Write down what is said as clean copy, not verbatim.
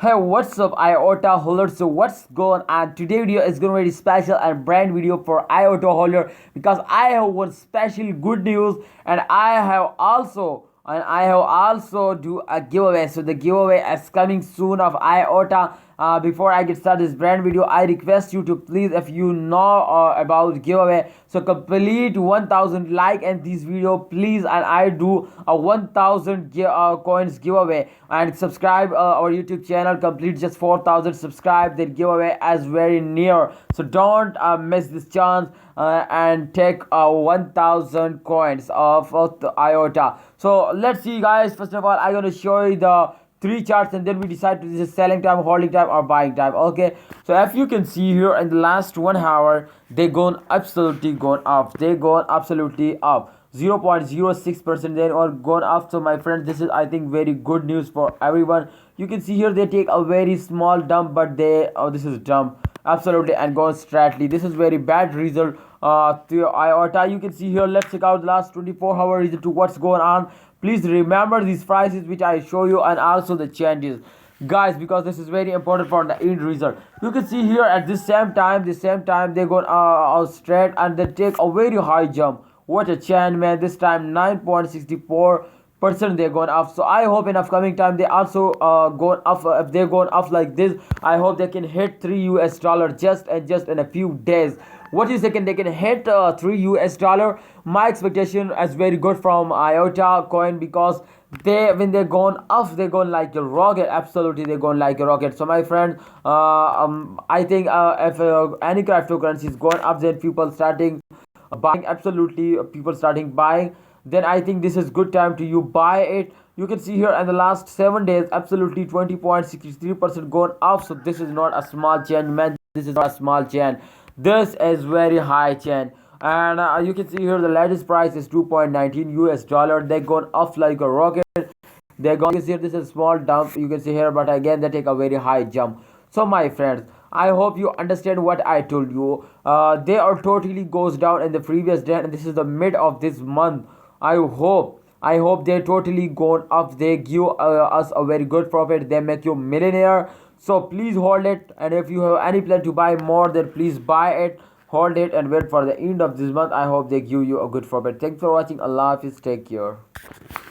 Hey, what's up, IOTA holders? So what's going on? Today video is going to be a special and brand video for IOTA holder because I have one special good news, and I have also do a giveaway. So the giveaway is coming soon of IOTA. Before I get started this brand video, I request you to please, if you know about giveaway, so complete 1000 like in this video please, and I do a 1000 coins giveaway. And subscribe our YouTube channel, complete just 4000 subscribe, the giveaway is very near, so don't miss this chance and take 1000 coins of the IOTA. So let's see guys. First of all, I'm gonna show you the three charts, and then we decide to this is selling time, holding time, or buying time. Okay, so if you can see here, in the last 1 hour they gone absolutely gone up, they gone absolutely up 0.06%, then or gone up. So my friends, this is, I think, very good news for everyone. You can see here they take a very small dump, but they, oh, this is dump absolutely, and gone straightly. This is very bad result to IOTA. You can see here, let's check out the last 24-hour result to what's going on. Please remember these prices which I show you, and also the changes guys, because this is very important for the end result. You can see here at the same time they go straight, and they take a very high jump. What a chance, man. This time 9.64% they're going up. So I hope in upcoming time they also going up. If they're going up like this, I hope they can hit $3 just in a few days. What is they can hit $3. My expectation is very good from IOTA coin, because they, when they're going up, they're going like a rocket. Absolutely, they're going like a rocket. So my friend, I think if any cryptocurrency is going up, then people starting buying, absolutely people starting buying, then I think this is good time to you buy it. You can see here in the last 7 days absolutely 20.63% gone up. So this is not a small change, man. This is not a small change, this is very high change. And you can see here the latest price is $2.19. They gone up like a rocket. They're going, you can see this is a small dump, you can see here, but again they take a very high jump. So my friends, I hope you understand what I told you. They are totally goes down in the previous day, and this is the mid of this month. I hope they totally gone up. They give us a very good profit, they make you millionaire. So please hold it, and if you have any plan to buy more, then please buy it, hold it, and wait for the end of this month. I hope they give you a good profit. Thanks for watching. Allah Hafiz, take care.